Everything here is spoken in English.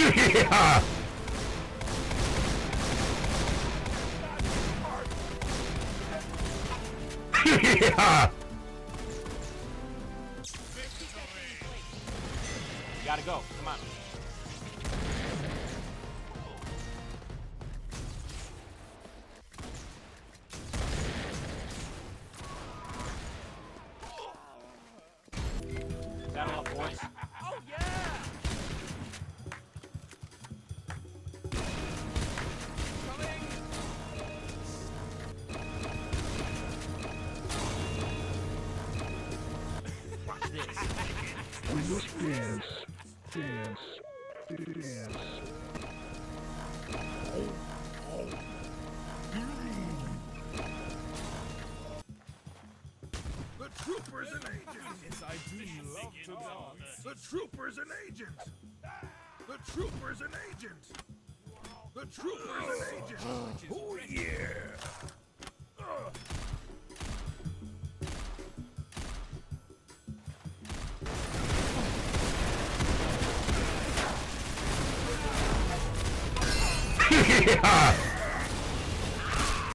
Yeah! Yeah! You gotta go. Come on. Saddle up, boys. Oh, yeah! Watch this. We must dance, dance, dance. The troopers and agents. Yes, I do love to dance. The troopers and agents. The troopers and agents. The troopers and agents. Oh yeah. Yeah!